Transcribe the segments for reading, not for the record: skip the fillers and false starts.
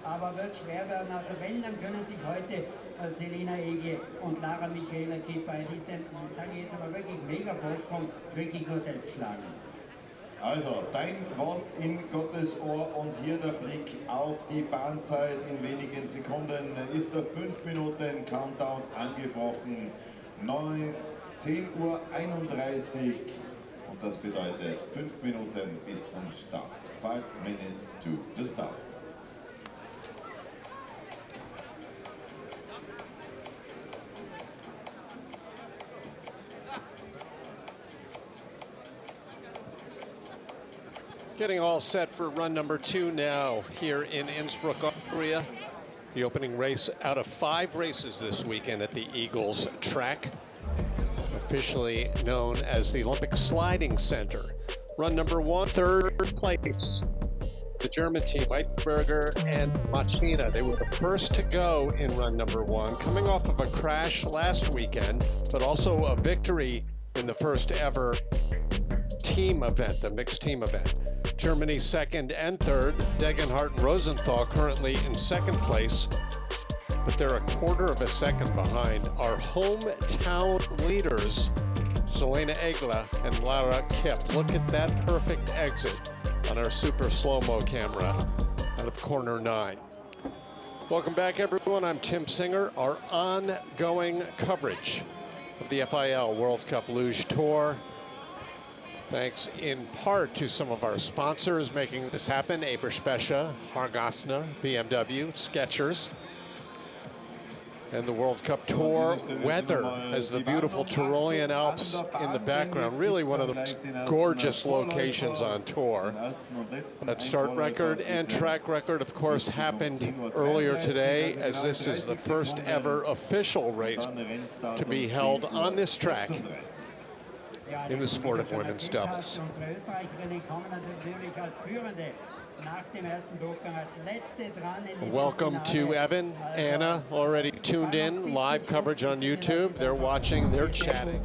aber wird schwer werden. Also wenn, dann können sich heute Selena Ege und Lara Michaela Kipp bei diesem, sage ich jetzt aber wirklich mega Vorsprung, wirklich nur selbst schlagen. Also, dein Wort in Gottes Ohr und hier der Blick auf die Bahnzeit. In wenigen Sekunden ist der 5 Minuten Countdown angebrochen. 10:31 Uhr und das bedeutet 5 Minuten bis zum Start. 5 minutes to the start. Getting all set for run number 2 now here in Innsbruck, Austria. The opening race out of 5 races this weekend at the Eagles track, officially known as the Olympic Sliding Center. Run number 1, third place. The German team, Weitberger and Machina. They were the first to go in run number 1, coming off of a crash last weekend, but also a victory in the first ever team event, the mixed team event. Germany second and third. Degenhardt and Rosenthal currently in second place, but they're a quarter of a second behind our hometown leaders, Selena Egla and Lara Kipp. Look at that perfect exit on our super slow-mo camera out of corner 9. Welcome back, everyone. I'm Tim Singer. Our ongoing coverage of the FIL World Cup Luge Tour, thanks in part to some of our sponsors making this happen: EBERSPA, Hargasner, BMW, Skechers, and the World Cup Tour. Weather as the beautiful Tyrolean Alps in the background, really one of the most gorgeous locations on tour. That start record and track record, of course, happened earlier today, as this is the first ever official race to be held on this track in the sport of women's doubles. Welcome to Evan, Anna, already tuned in, live coverage on YouTube. They're watching, they're chatting.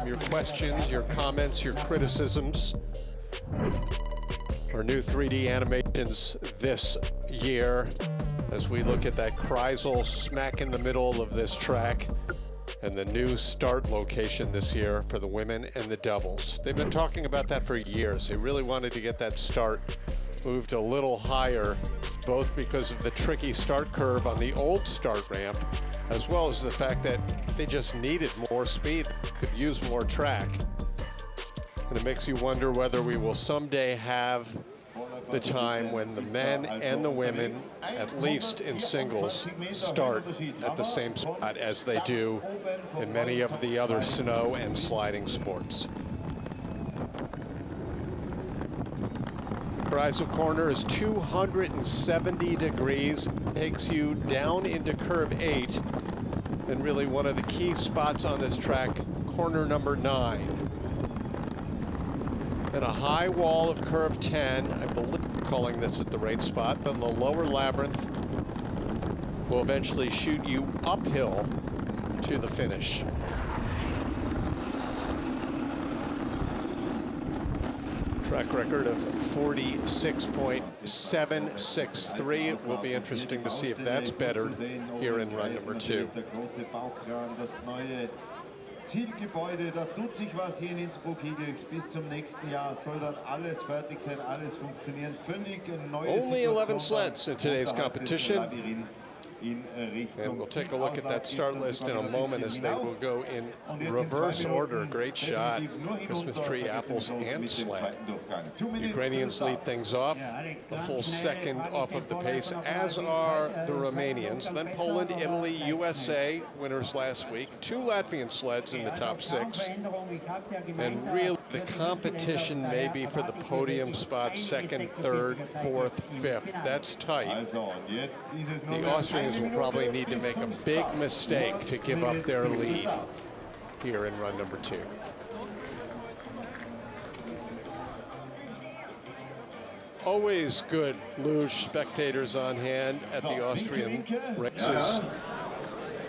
Your questions, your comments, your criticisms. Our new 3D animations this year as we look at that Kreisel smack in the middle of this track, and the new start location this year for the women and the doubles. They've been talking about that for years. They really wanted to get that start moved a little higher, both because of the tricky start curve on the old start ramp, as well as the fact that they just needed more speed, could use more track. And it makes you wonder whether we will someday have the time when the men and the women, at least in singles, start at the same spot as they do in many of the other snow and sliding sports. Kreisel corner is 270 degrees, takes you down into curve 8, and really one of the key spots on this track, corner number 9. And a high wall of curve 10, I believe calling this at the right spot. Then the lower labyrinth will eventually shoot you uphill to the finish. Track record of 46.763. It will be interesting to see if that's better here in run number 2. Zielgebäude, da tut sich was hier in Innsbruck, Eagles. Bis zum nächsten Jahr soll dann alles fertig sein, alles funktionieren. Völlig neue Only 11 sleds in today's competition. And we'll take a look at that start list in a moment as they will go in reverse order. Great shot. Christmas tree, apples, and sled. Ukrainians lead things off, a full second off of the pace, as are the Romanians. Then Poland, Italy, USA, winners last week. 2 Latvian sleds in the top 6. And really the competition may be for the podium spots, 2nd, 3rd, 4th, 5th. That's tight. The Austrians will probably need to make a big mistake to give up their lead here in run number 2. Always good luge spectators on hand at the Austrian races.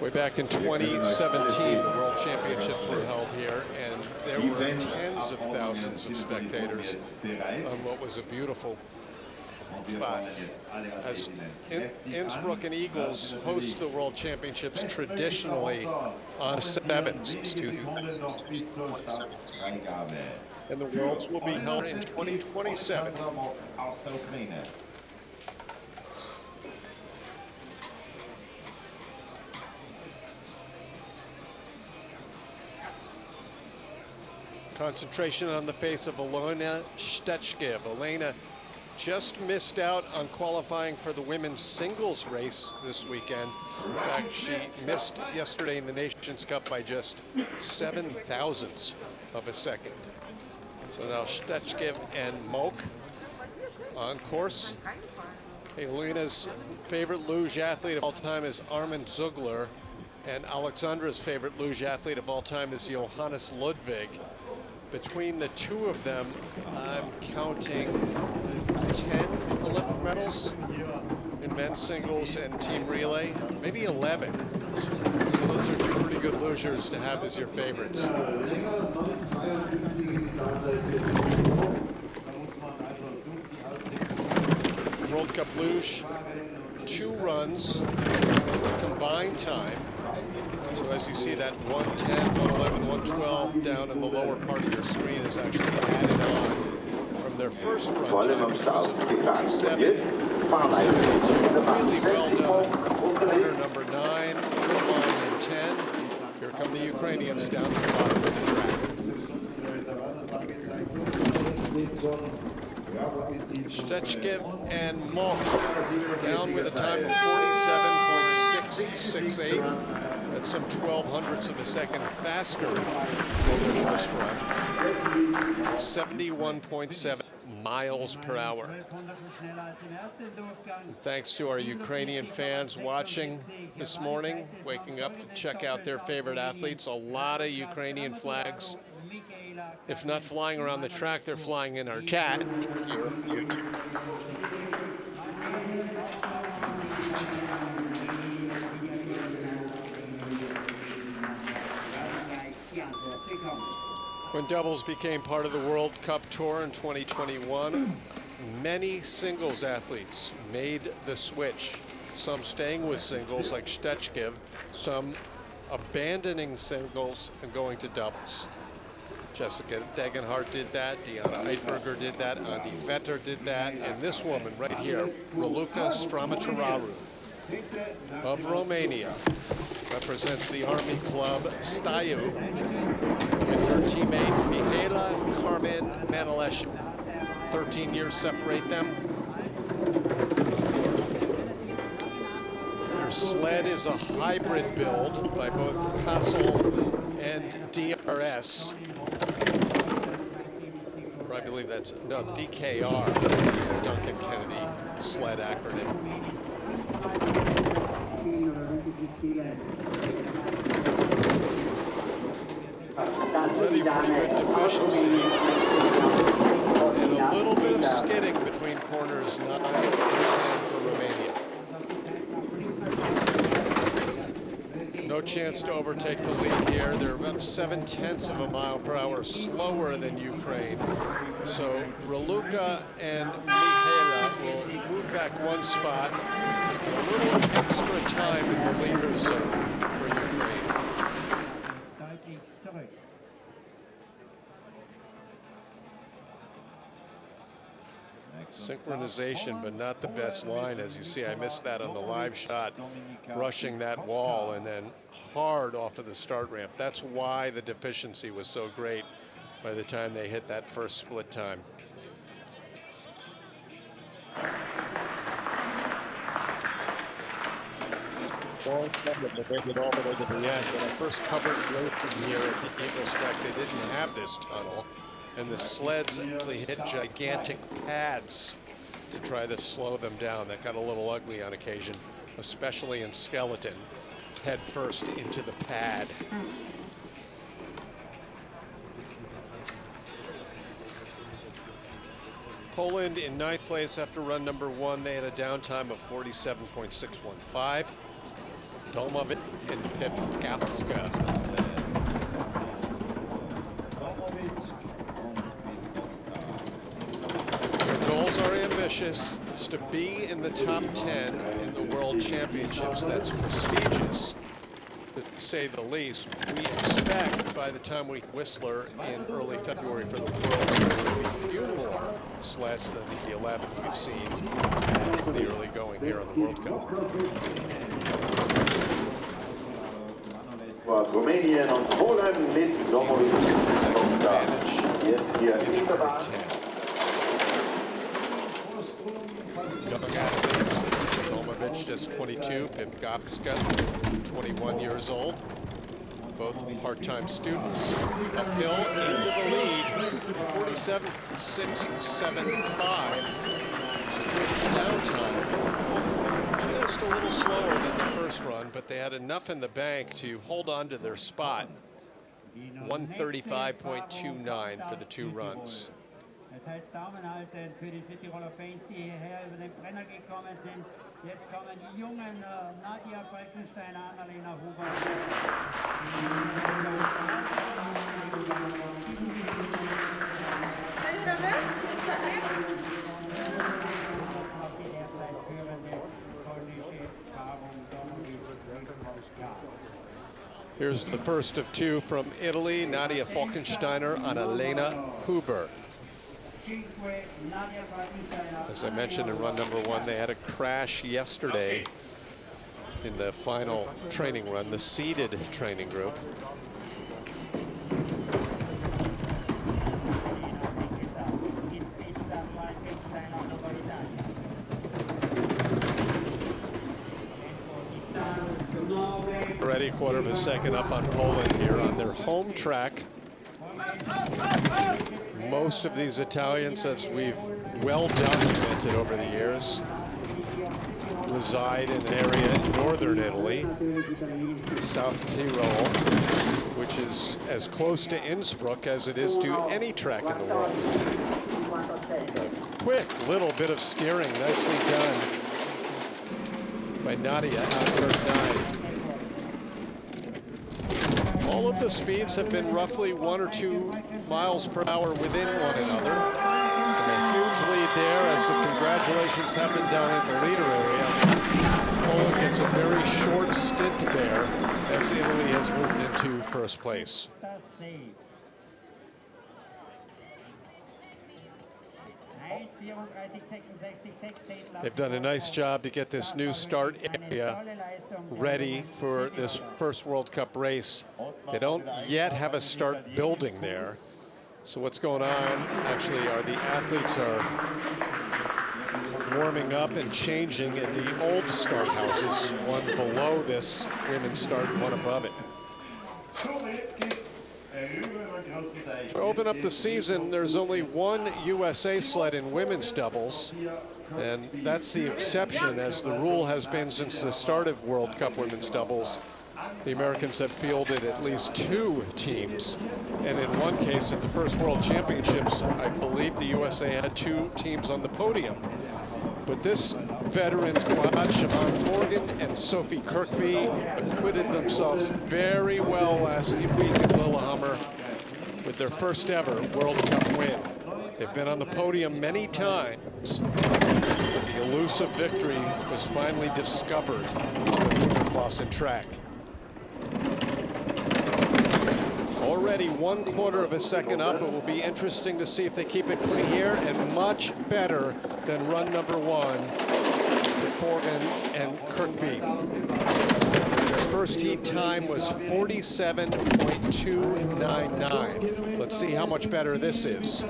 Way back in 2017, the World Championships were held here, and there were tens of thousands of spectators on what was a beautiful But as Innsbruck and Eagles host the World Championships traditionally on sevens, and the Worlds will be held in 2027. Concentration on the face of Elena Stetchkiv. Elena just missed out on qualifying for the women's singles race this weekend. In fact, she missed yesterday in the Nations Cup by just 7 thousandths of a second. So now Stetchkiv and Moak on course. Elena's favorite luge athlete of all time is Armin Zugler, and Alexandra's favorite luge athlete of all time is Johannes Ludwig. Between the two of them, I'm counting 10 Olympic medals in men's singles and team relay, maybe 11. So those are two pretty good lugers to have as your favorites. World Cup luge, 2 runs, combined time. So as you see, that 110, 111, 112 down in the lower part of your screen is actually added on from their first run time, which was at 47.72. Really well done. Corner number 9, good line in 10. Here come the Ukrainians down to the bottom of the track. Stetchkiv and Moak down with a time of 47.668. That's some 1200ths of a second faster than their first run. 71.7 miles per hour. Thanks to our Ukrainian fans watching this morning, waking up to check out their favorite athletes. A lot of Ukrainian flags. If not flying around the track, they're flying in our chat here on YouTube. When doubles became part of the World Cup Tour in 2021, many singles athletes made the switch. Some staying with singles like Stetchkiv, some abandoning singles and going to doubles. Jessica Degenhardt did that, Diana Eidberger did that, Andi Vetter did that, and this woman right here, Raluca Stramatraru of Romania, represents the Army Club Staiu with her teammate Mihaela Carmen Manalesh. 13 years separate them. Their sled is a hybrid build by both Kassel and DRS. Or I believe that's, no, DKR is the Duncan Kennedy sled acronym. Already pretty good deficiency. And a little bit of skidding between corners 9 and 10 for Romania. No chance to overtake the lead here. They're about 0.7 of a mile per hour slower than Ukraine. So Raluca and Mihaela will move back 1 spot. A little extra time in the leader zone for Ukraine. Synchronization, but not the best line. As you see, I missed that on the live shot, brushing that wall and then hard off of the start ramp. That's why the deficiency was so great by the time they hit that first split time. Long time that they made it all the way to the end. When I first covered racing here at the Eagles track, they didn't have this tunnel. And the sleds actually hit gigantic pads to try to slow them down. That got a little ugly on occasion, especially in skeleton, head first into the pad. Poland in 9th place after run number 1. They had a downtime of 47.615. Domovic and Pivkowska. Their goals are ambitious. chance to be in the top 10 in the World Championships. That's prestigious, to say the least. We expect by the time we Whistler in early February for the World, there will be few more sleds than the 11 we've seen in the early going here on the World Cup. Rumänien und Polen mit Second advantage in the 10. Young athletes, Tomovic just 22, Pivkovska 21 years old, both part-time students. Uphill into the lead, 47.675. So good down time. Just a little slower than the first run, but they had enough in the bank to hold on to their spot. 135.29 for the two runs. Das heißt Daumen halten für die Südtiroler Fans, die hierher über den Brenner gekommen sind. Jetzt kommen die jungen Nadia Falkensteiner, Annalena Huber. Here's the first of two from Italy, Nadia Falkensteiner, Annalena Huber. As I mentioned in run number one, they had a crash yesterday in the final training run, the seeded training group. Already a quarter of a second up on Poland here on their home track. Most of these Italians, as we've well documented over the years, reside in an area in northern Italy, South Tyrol, which is as close to Innsbruck as it is to any track in the world. A quick little bit of steering, nicely done by Nadia out of turn 9. All of the speeds have been roughly 1 or 2 miles per hour within one another. And a huge lead there as the congratulations happen down in the leader area. Poland gets a very short stint there as Italy has moved into first place. They've done a nice job to get this new start area ready for this first World Cup race. They don't yet have a start building there. So what's going on actually are the athletes are warming up and changing in the old start houses, one below this women's start, one above it. To open up the season, there's only one USA sled in women's doubles, and that's the exception, as the rule has been since the start of World Cup women's doubles. The Americans have fielded at least 2 teams, and in one case at the first World Championships, I believe the USA had 2 teams on the podium. But this veteran squad, Siobhan Morgan and Sophie Kirkby, acquitted themselves very well last week in Lillehammer with their first ever World Cup win. They've been on the podium many times, but the elusive victory was finally discovered on the Wintersport track. Already 1/4 of a second up. It will be interesting to see if they keep it clean here, and much better than run number 1 for Forgan and Kirkby. Their first heat time was 47.299. Let's see how much better this is.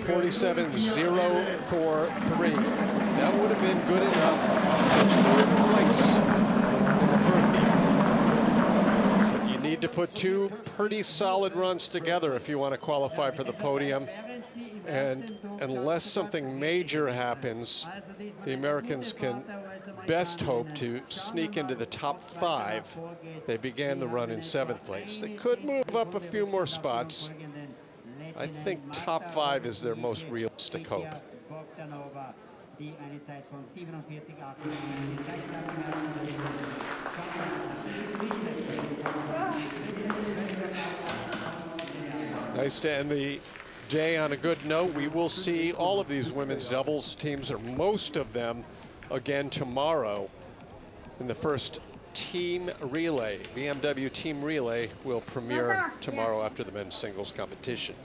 47.043. That would have been good enough for 3rd place in the first heat. Need to put 2 pretty solid runs together if you want to qualify for the podium, and unless something major happens, the Americans can best hope to sneak into the top 5. They began the run in 7th place. They could move up a few more spots. I think top 5 is their most realistic hope. Nice to end the day on a good note. We will see all of these women's doubles teams, or most of them, again tomorrow in the first team relay. BMW team relay will premiere tomorrow after the men's singles competition.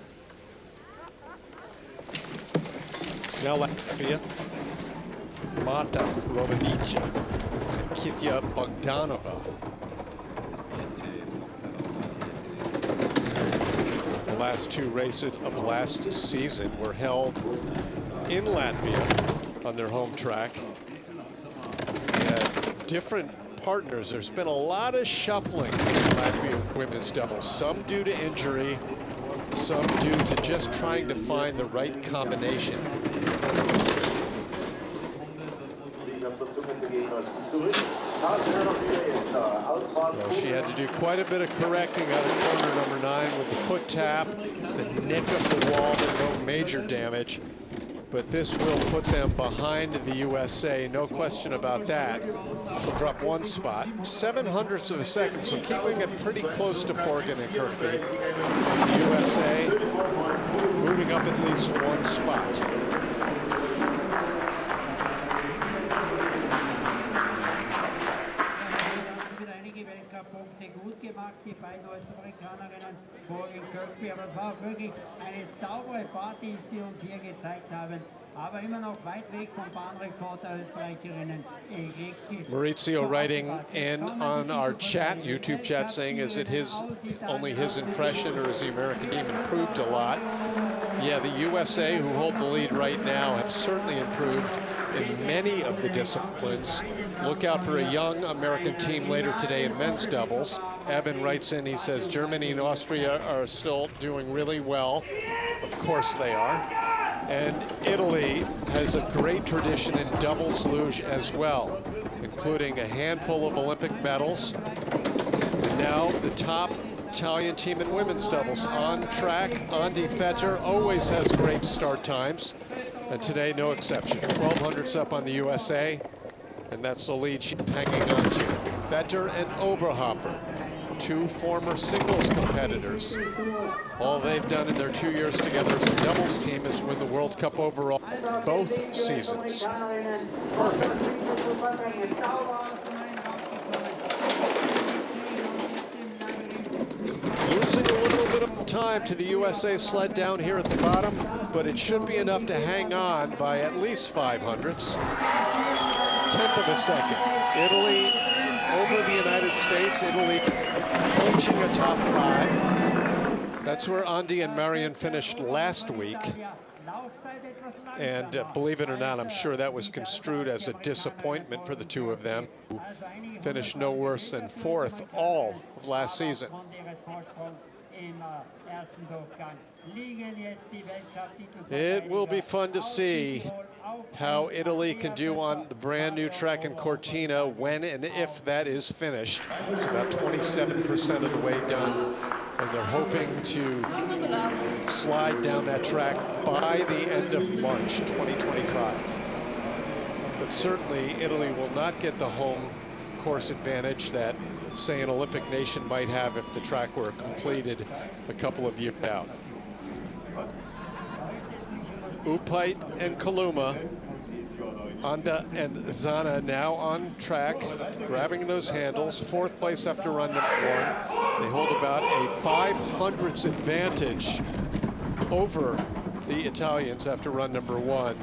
Now Latvia, Marta Rovanica and Kitya Bogdanova. The last two races of last season were held in Latvia on their home track. They had different partners. There's been a lot of shuffling in Latvia women's doubles, some due to injury, some due to just trying to find the right combination. Well, she had to do quite a bit of correcting out of corner number 9 with the foot tap, the nick of the wall, but no major damage. But this will put them behind the USA, no question about that. She'll drop 1 spot, 7/100ths of a second, so keeping it pretty close to Forgan and Kirkby. And the USA moving up at least 1 spot. Punkte gut gemacht, die beiden US-Amerikanerinnen, Forgan, Kirkby, aber es war auch wirklich eine saubere Party, die sie uns hier gezeigt haben, aber immer noch weit weg vom Bahnrekord der Österreicherinnen. Maurizio writing in on our chat, YouTube chat, saying, is it only his impression, or has the American team improved a lot? Yeah, the USA, who hold the lead right now, have certainly improved in many of the disciplines. Look out for a young American team later today in men's doubles. Evan writes in, he says, Germany and Austria are still doing really well. Of course they are. And Italy has a great tradition in doubles luge as well, including a handful of Olympic medals. And now the top Italian team in women's doubles on track. Andi Vetter always has great start times, and today no exception. 1200s up on the USA, and that's the lead she's hanging on to. Vetter and Oberhofer, 2 former singles competitors. All they've done in their 2 years together as a doubles team is win the World Cup overall both seasons. Perfect. Losing a little bit of time to the USA sled down here at the bottom, but it should be enough to hang on by at least 5/100ths. 1/10 of a second. Italy over the United States. Italy clinching a top 5. That's where Andi and Marion finished last week. And believe it or not, I'm sure that was construed as a disappointment for the two of them, who finished no worse than 4th all of last season. It will be fun to see how Italy can do on the brand new track in Cortina when and if that is finished. It's about 27% of the way done, and they're hoping to slide down that track by the end of March 2025. But certainly Italy will not get the home course advantage that, say, an Olympic nation might have if the track were completed a couple of years out. Upait and Kaluma, Anda and Zana now on track, grabbing those handles. 4th place after run number 1. They hold about a 5/100ths advantage over the Italians after run number 1.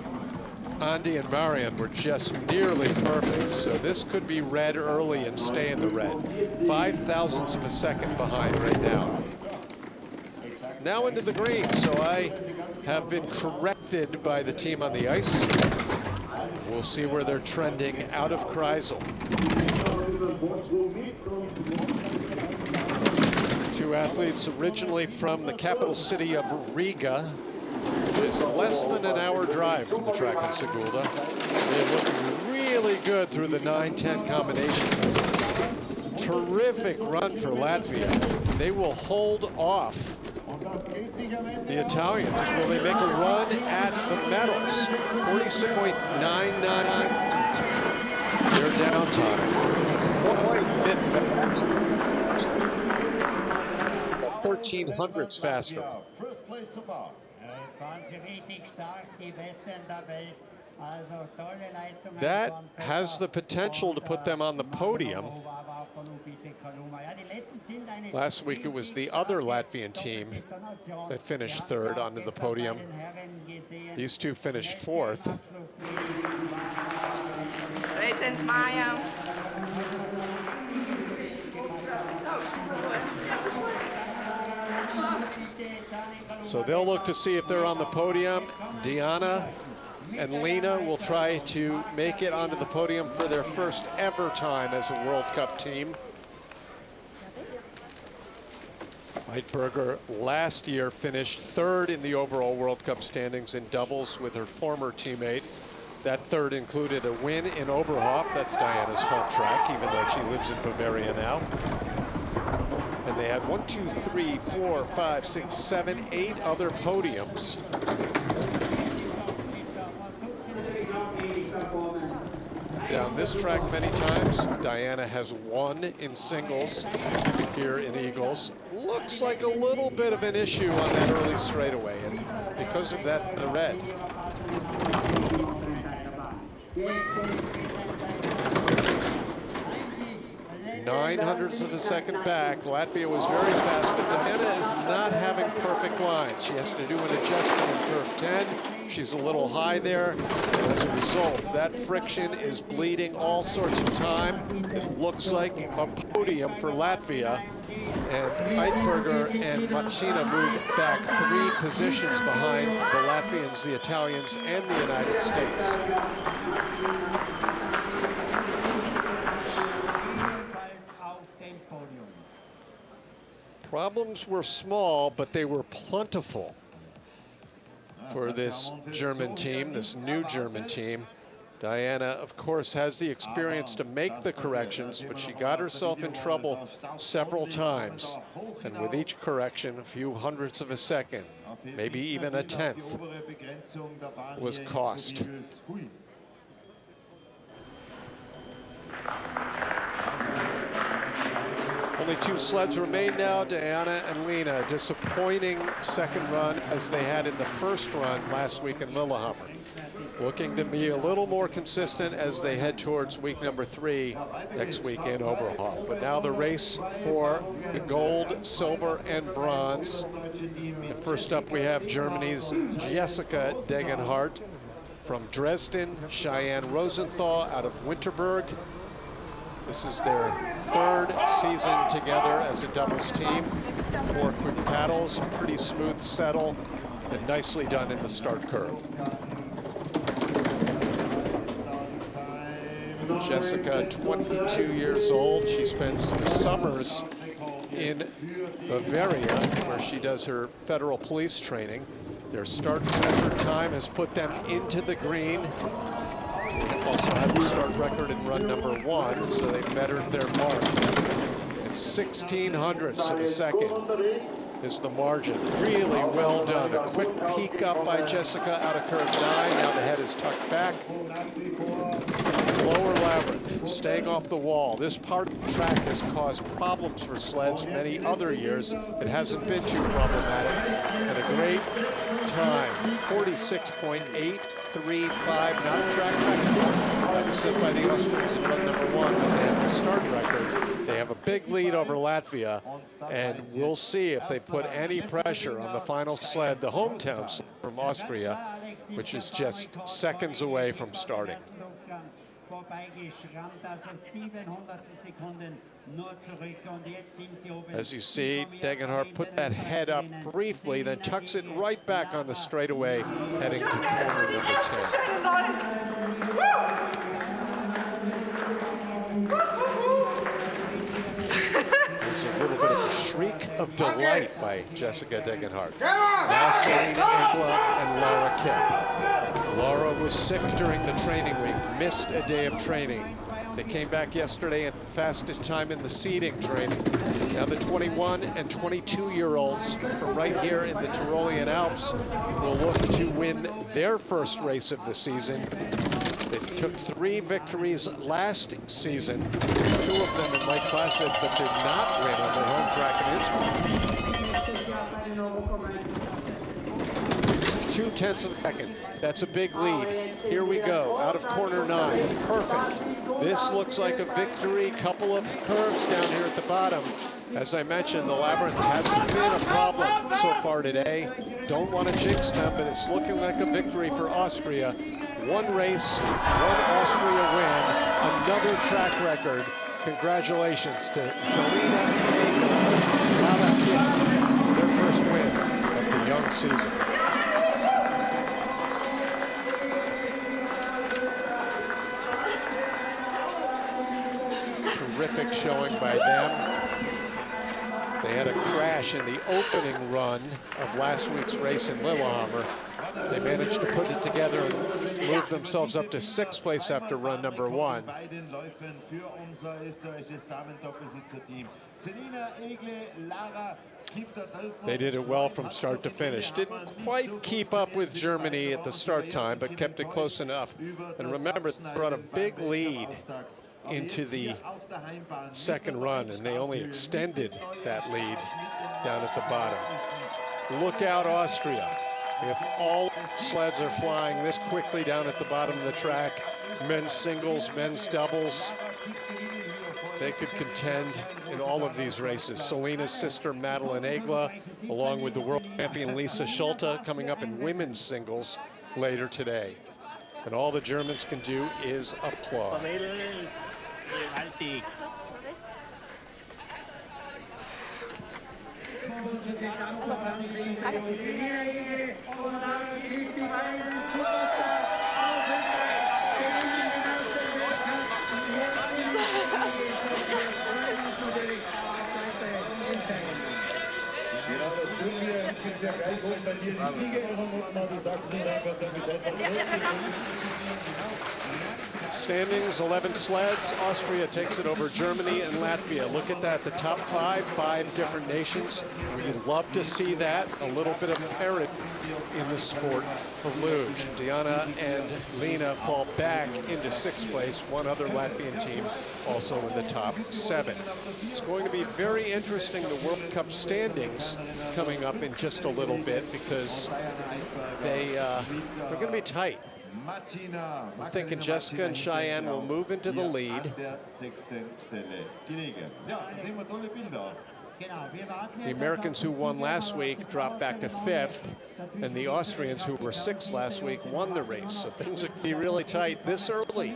Andi and Marion were just nearly perfect, so this could be red early and stay in the red. 5/1000ths of a second behind right now. Now into the green, so I have been corrected by the team on the ice. We'll see where they're trending out of Kreisel. 2 athletes originally from the capital city of Riga, which is less than an hour drive from the track in Sigulda. They're looking really good through the 9-10 combination. Terrific run for Latvia. They will hold off the Italians. Will they make a run at the medals? 46.99 their downtime. Bit fast. 13/100ths faster. First place so far. That has the potential to put them on the podium. Last week it was the other Latvian team that finished third onto the podium. These two finished fourth. So they'll look to see if they're on the podium. Diana and Lena will try to make it onto the podium for their first ever time as a World Cup team. Heidberger last year finished third in the overall World Cup standings in doubles with her former teammate. That third included a win in Oberhof. That's Diana's home track, even though she lives in Bavaria now. And they had 1, 2, 3, 4, 5, 6, 7, 8 other podiums. Down this track many times. Diana has won in singles here in Eagles. Looks like a little bit of an issue on that early straightaway, and because of that, the red. 900ths of a second back. Latvia was very fast, but Diana is not having perfect lines. She has to do an adjustment in curve 10. She's a little high there. And as a result, that friction is bleeding all sorts of time. It looks like a podium for Latvia. And Heidberger and Marcina moved back 3 positions behind the Latvians, the Italians, and the United States. Problems were small, but they were plentiful for this German team, this new German team. Diana, of course, has the experience to make the corrections, but she got herself in trouble several times. And with each correction, a few hundredths of a second, maybe even a tenth, was cost. Only 2 sleds remain now, Diana and Lena. Disappointing second run as they had in the first run last week in Lillehammer. Looking to be a little more consistent as they head towards week number 3 next week in Oberhof. But now the race for the gold, silver, and bronze. And first up we have Germany's Jessica Degenhardt from Dresden, Cheyenne Rosenthal out of Winterberg. This is their 3rd season together as a doubles team. 4 quick paddles, pretty smooth settle, and nicely done in the start curve. Jessica, 22 years old. She spends the summers in Bavaria, where she does her federal police training. Their start record time has put them into the green. Also had the start record in run number 1, so they bettered their mark. And 1600ths of a second is the margin. Really well done. A quick peek up by Jessica out of curve 9. Now the head is tucked back. Lower labyrinth, staying off the wall. This part of the track has caused problems for sleds many other years. It hasn't been too problematic. And a great time, 46.835, not a track record. That was set by the Austrians in run number 1, but they have the start record. They have a big lead over Latvia, and we'll see if they put any pressure on the final sled, the hometown sled from Austria, which is just seconds away from starting. As you see, Degenhardt put that head up briefly, then tucks it right back on the straightaway, heading to corner number 10. There's a little bit of a shriek of delight by Jessica Degenhardt. Now Selena Enkla and Laura Kipp. Laura was sick during the training week, missed a day of training. They came back yesterday and fastest time in the seeding training. Now the 21 and 22-year-olds from right here in the Tyrolean Alps will look to win their first race of the season. They took 3 victories last season, 2 of them in light classes, but did not win on their home track in INNSBRUCK. 0.2 of a second. That's a big lead. Here we go, out of corner 9. Perfect. This looks like a victory. Couple of curves down here at the bottom. As I mentioned, the labyrinth hasn't been a problem so far today. Don't want to jinx them, but it's looking like a victory for Austria. One race, one Austria win, another track record. Congratulations to Selena and Lara, their first win of the young season. Terrific showing by them. They had a crash in the opening run of last week's race in Lillehammer. They managed to put it together and move themselves up to 6th place after run number 1. They did it well from start to finish. Didn't quite keep up with Germany at the start time, but kept it close enough. And remember, they brought a big lead into the second run, and they only extended that lead down at the bottom. Look out, Austria. If all sleds are flying this quickly down at the bottom of the track, men's singles, men's doubles, they could contend in all of these races. Selena's sister, Madeline Egla, along with the world champion Lisa Schulte, coming up in women's singles later today. And all the Germans can do is applaud. Standings, 11 sleds. Austria takes it over Germany and Latvia. Look at that, the top 5 different nations. We'd love to see that. A little bit of parity in the sport of luge. Diana and Lena fall back into 6th place. One other Latvian team also in the top 7. It's going to be very interesting, the World Cup standings coming up in just a little bit, because they're going to be tight. I'm thinking Jessica and Cheyenne will move into the lead. The Americans who won last week dropped back to 5th, and the Austrians who were 6th last week won the race. So things would be really tight this early.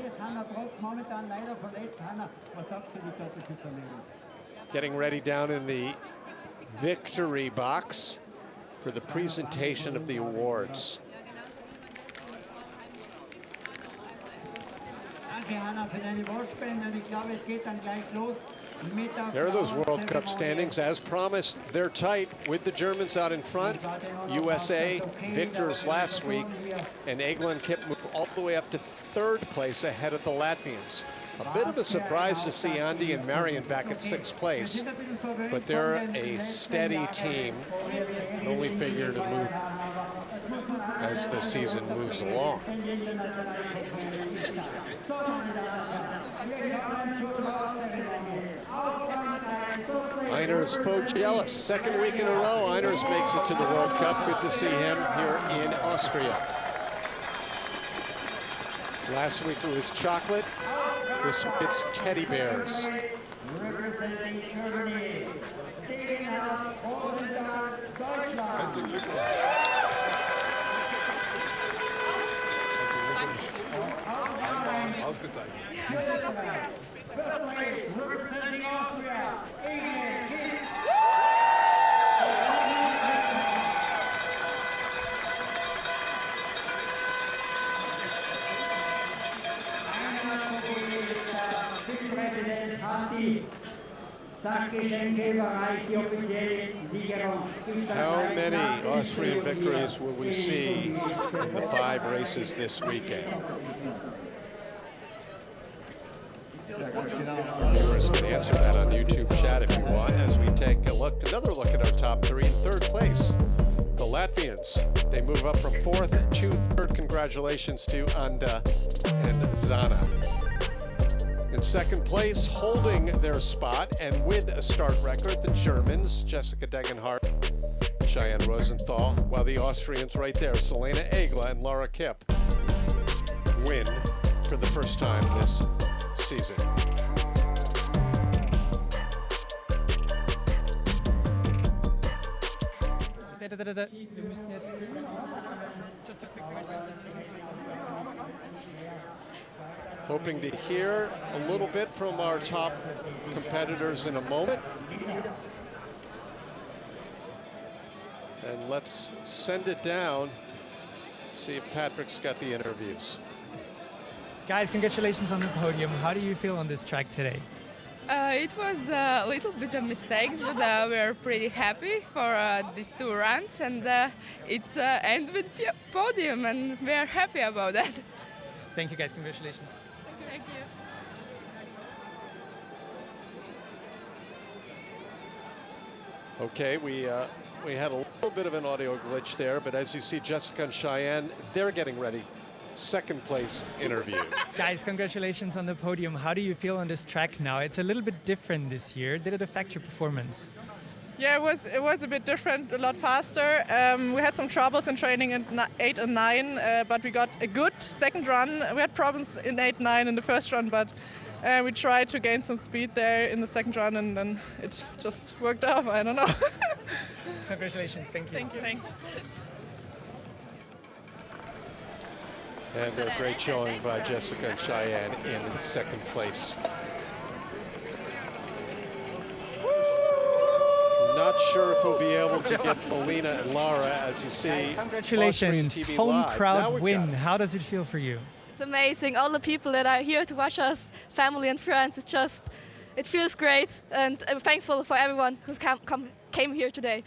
Getting ready down in the victory box for the presentation of the awards. There are those World Cup standings. As promised, they're tight with the Germans out in front. USA victors last week, and Egland kept moving all the way up to 3rd place ahead of the Latvians. A bit of a surprise to see Andy and Marion back at 6th place, but they're a steady team. Can only figure to move as the season moves along. Einers Fogelis, 2nd week in a row. Einers makes it to the World Cup. Good to see him here in Austria. Last week it was chocolate. This week it's teddy bears. Representing Germany, Deutschland. Representing Austria, How many Austrian victories will we see in the 5 races this weekend? Viewers can answer that on YouTube chat if you want, as we take another look at our top 3 in 3rd place. The Latvians, they move up from 4th to 3rd. Congratulations to Anda and Zana. In 2nd place, holding their spot and with a start record, the Germans, Jessica Degenhardt, Cheyenne Rosenthal, while the Austrians right there, Selena Egla and Laura Kipp, win for the first time this season. Hoping to hear a little bit from our top competitors in a moment. And let's send it down, see if Patrick's got the interviews. Guys, congratulations on the podium. How do you feel on this track today? It was a little bit of mistakes, but we're pretty happy for these two runs, and it's end with podium, and we're happy about that. Thank you, guys. Congratulations. Thank you. Okay, we had a little bit of an audio glitch there, but as you see, Jessica and Cheyenne, they're getting ready. Second place interview. Guys, congratulations on the podium. How do you feel on this track now? It's a little bit different this year. Did it affect your performance? Yeah, it was a bit different, a lot faster. We had some troubles in training in 8 and 9, but we got a good second run. We had problems in 8, 9 in the first run, but we tried to gain some speed there in the second run, and then it just worked out. I don't know. Congratulations. Thank you. Thank you. Thanks. And a great showing by Jessica and Cheyenne in second place. Not sure if we'll be able to get Melina and Laura, as you see. Congratulations. Home crowd win. How does it feel for you? It's amazing. All the people that are here to watch us, family and friends, it feels great. And I'm thankful for everyone who came here today.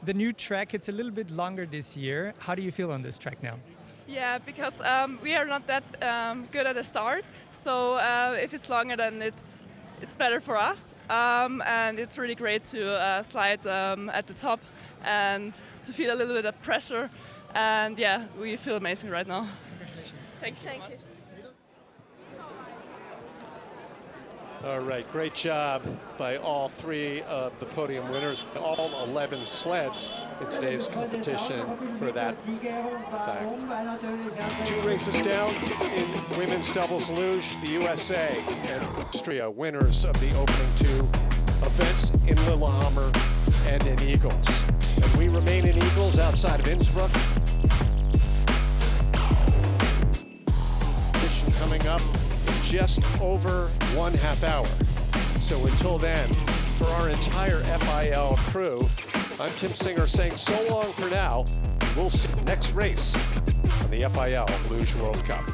The new track, it's a little bit longer this year. How do you feel on this track now? Yeah, because we are not that good at the start, so if it's longer, then it's better for us. And it's really great to slide at the top and to feel a little bit of pressure. And yeah, we feel amazing right now. Congratulations. Thank you so much. All right, great job by all three of the podium winners, all 11 sleds in today's competition for that fact. 2 races down in women's doubles luge, the USA and Austria, winners of the opening 2 events in Lillehammer and in Eagles. And we remain in Eagles outside of Innsbruck. Competition coming up just over 1/2 hour. So until then, for our entire FIL crew, I'm Tim Singer saying so long for now. We'll see you next race on the FIL Luge World Cup.